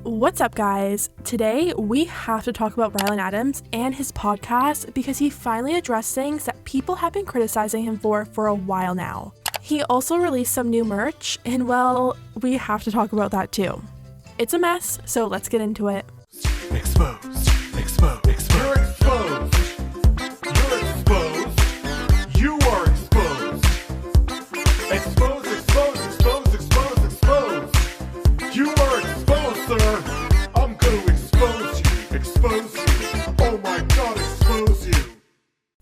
What's up, guys? Today, we have to talk about Ryland Adams and his podcast because he finally addressed things that people have been criticizing him for a while now. He also released some new merch, and well, we have to talk about that too. It's a mess, so let's get into it. Exposed. You're exposed. You're exposed. You are exposed. Exposed. You are exposed, sir. I'm going to expose you. Expose you. Oh my God, expose you.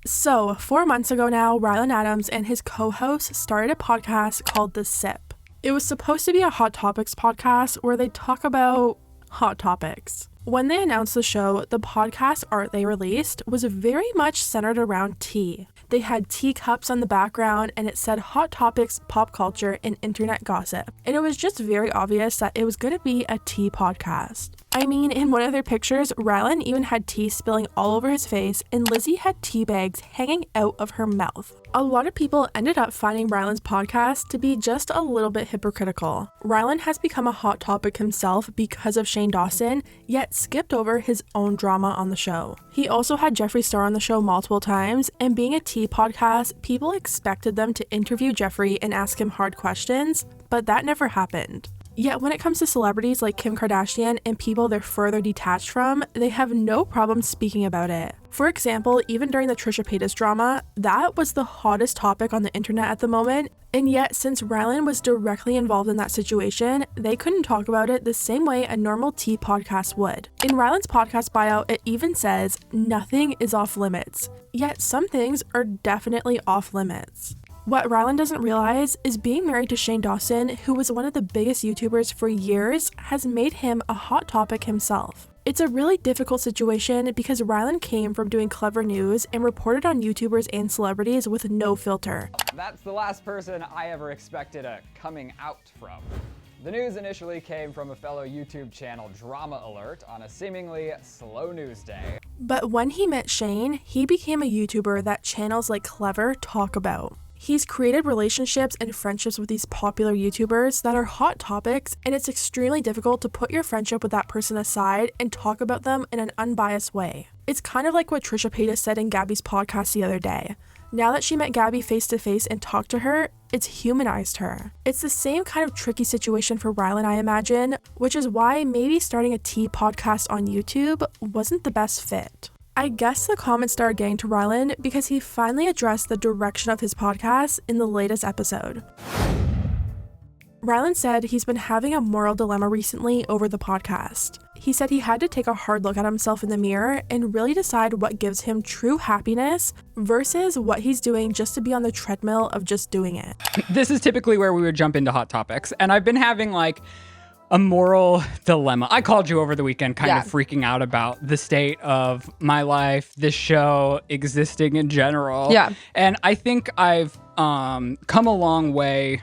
So, 4 months ago now, Ryland Adams and his co-host started a podcast called The Sip. It was supposed to be a Hot Topics podcast where they talk about hot topics. When they announced the show, the podcast art they released was very much centered around tea. They had teacups on the background and it said Hot Topics, Pop Culture, and Internet Gossip. And it was just very obvious that it was going to be a tea podcast. I mean, in one of their pictures, Ryland even had tea spilling all over his face and Lizzie had tea bags hanging out of her mouth. A lot of people ended up finding Ryland's podcast to be just a little bit hypocritical. Ryland has become a hot topic himself because of Shane Dawson, yet skipped over his own drama on the show. He also had Jeffree Star on the show multiple times, and being a tea podcast, people expected them to interview Jeffree and ask him hard questions, but that never happened. Yet when it comes to celebrities like Kim Kardashian and people they're further detached from, they have no problem speaking about it. For example, even during the Trisha Paytas drama, that was the hottest topic on the internet at the moment, and yet since Ryland was directly involved in that situation, they couldn't talk about it the same way a normal tea podcast would. In Ryland's podcast bio, it even says, "Nothing is off limits," yet some things are definitely off limits. What Ryland doesn't realize is being married to Shane Dawson, who was one of the biggest YouTubers for years, has made him a hot topic himself. It's a really difficult situation because Ryland came from doing clever news and reported on YouTubers and celebrities with no filter. That's the last person I ever expected a coming out from. The news initially came from a fellow YouTube channel, Drama Alert, on a seemingly slow news day. But when he met Shane, he became a YouTuber that channels like Clever talk about. He's created relationships and friendships with these popular YouTubers that are hot topics, and it's extremely difficult to put your friendship with that person aside and talk about them in an unbiased way. It's kind of like what Trisha Paytas said in Gabby's podcast the other day. Now that she met Gabby face to face and talked to her, it's humanized her. It's the same kind of tricky situation for Ryland, I imagine, which is why maybe starting a tea podcast on YouTube wasn't the best fit. I guess the comments started getting to Ryland because he finally addressed the direction of his podcast in the latest episode. Ryland said he's been having a moral dilemma recently over the podcast. He said he had to take a hard look at himself in the mirror and really decide what gives him true happiness versus what he's doing just to be on the treadmill of just doing it. This is typically where we would jump into hot topics, and I've been having a moral dilemma. I called you over the weekend kind of freaking out about the state of my life, this show, existing in general. Yeah. And I think I've come a long way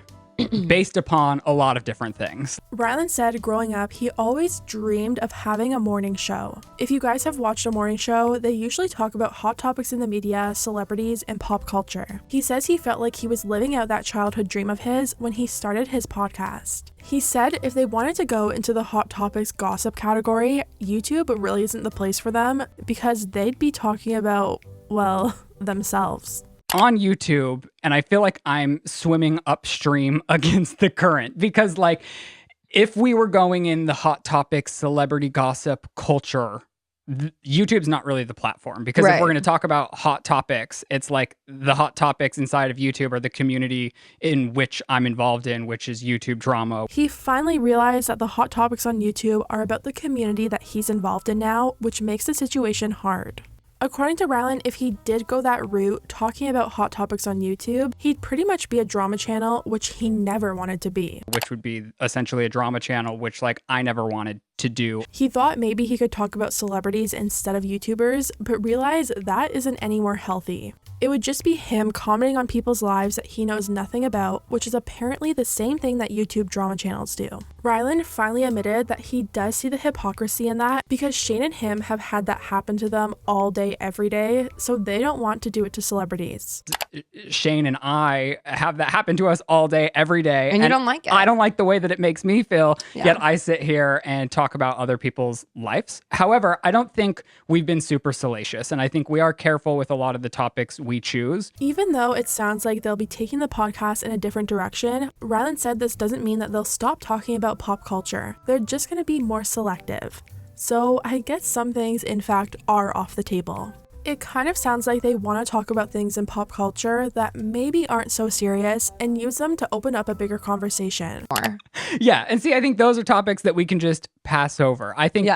based upon a lot of different things. Ryland said growing up, he always dreamed of having a morning show. If you guys have watched a morning show, they usually talk about hot topics in the media, celebrities, and pop culture. He says he felt like he was living out that childhood dream of his when he started his podcast. He said if they wanted to go into the hot topics gossip category, YouTube really isn't the place for them because they'd be talking about, well, themselves. On YouTube, and I feel like I'm swimming upstream against the current because if we were going in the hot topics, celebrity gossip culture, YouTube's not really the platform because if we're going to talk about hot topics, it's like the hot topics inside of YouTube are the community in which I'm involved in, which is YouTube drama. He finally realized that the hot topics on YouTube are about the community that he's involved in now, which makes the situation hard. According to Ryland, if he did go that route, talking about hot topics on YouTube, he'd pretty much be a drama channel, which he never wanted to be. Which would be essentially a drama channel, which I never wanted to do. He thought maybe he could talk about celebrities instead of YouTubers, but realized that isn't any more healthy. It would just be him commenting on people's lives that he knows nothing about, which is apparently the same thing that YouTube drama channels do. Ryland finally admitted that he does see the hypocrisy in that because Shane and him have had that happen to them all day, every day, so they don't want to do it to celebrities. Shane and I have that happen to us all day, every day. And you don't like it. I don't like the way that it makes me feel, Yeah. yet I sit here and talk talk about other people's lives. However, I don't think we've been super salacious, and I think we are careful with a lot of the topics we choose. Even though it sounds like they'll be taking the podcast in a different direction, Ryland said this doesn't mean that they'll stop talking about pop culture. They're just going to be more selective. So I guess some things, in fact, are off the table. It kind of sounds like they want to talk about things in pop culture that maybe aren't so serious and use them to open up a bigger conversation. Yeah, and see, I think those are topics that we can just pass over. I think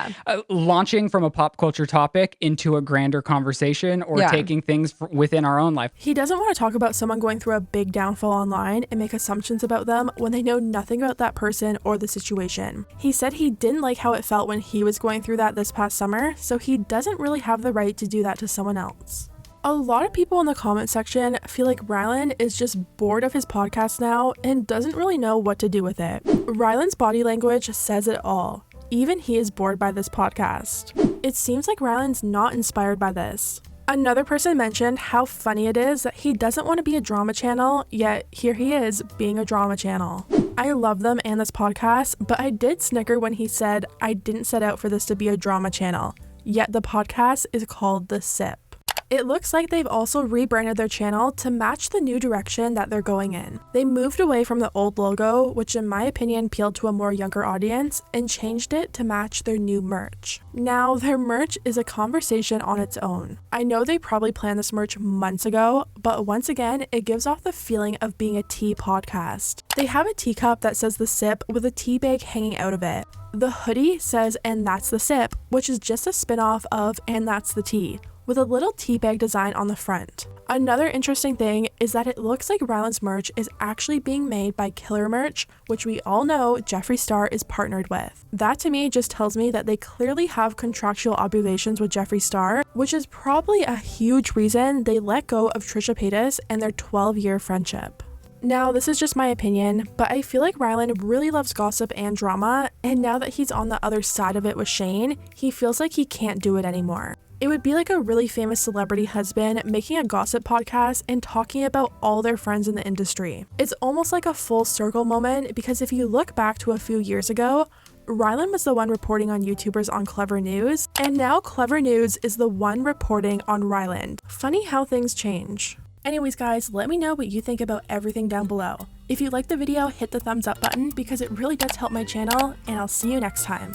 launching from a pop culture topic into a grander conversation or taking things within our own life. He doesn't want to talk about someone going through a big downfall online and make assumptions about them when they know nothing about that person or the situation. He said he didn't like how it felt when he was going through that this past summer, so he doesn't really have the right to do that to someone else. A lot of people in the comment section feel like Ryland is just bored of his podcast now and doesn't really know what to do with it. Ryland's body language says it all. Even he is bored by this podcast. It seems like Ryland's not inspired by this. Another person mentioned how funny it is that he doesn't want to be a drama channel, yet here he is being a drama channel. I love them and this podcast, but I did snicker when he said, I didn't set out for this to be a drama channel, yet the podcast is called The Sip. It looks like they've also rebranded their channel to match the new direction that they're going in. They moved away from the old logo, which in my opinion appealed to a more younger audience, and changed it to match their new merch. Now, their merch is a conversation on its own. I know they probably planned this merch months ago, but once again, it gives off the feeling of being a tea podcast. They have a teacup that says The Sip with a tea bag hanging out of it. The hoodie says, and that's the sip, which is just a spin-off of and that's the tea, with a little tea bag design on the front. Another interesting thing is that it looks like Ryland's merch is actually being made by Killer Merch, which we all know Jeffree Star is partnered with. That to me just tells me that they clearly have contractual obligations with Jeffree Star, which is probably a huge reason they let go of Trisha Paytas and their 12-year friendship. Now, this is just my opinion, but I feel like Ryland really loves gossip and drama, and now that he's on the other side of it with Shane, he feels like he can't do it anymore. It would be like a really famous celebrity husband making a gossip podcast and talking about all their friends in the industry. It's almost like a full circle moment because if you look back to a few years ago, Ryland was the one reporting on YouTubers on Clever News, and now Clever News is the one reporting on Ryland. Funny how things change. Anyways guys, let me know what you think about everything down below. If you liked the video, hit the thumbs up button because it really does help my channel, and I'll see you next time.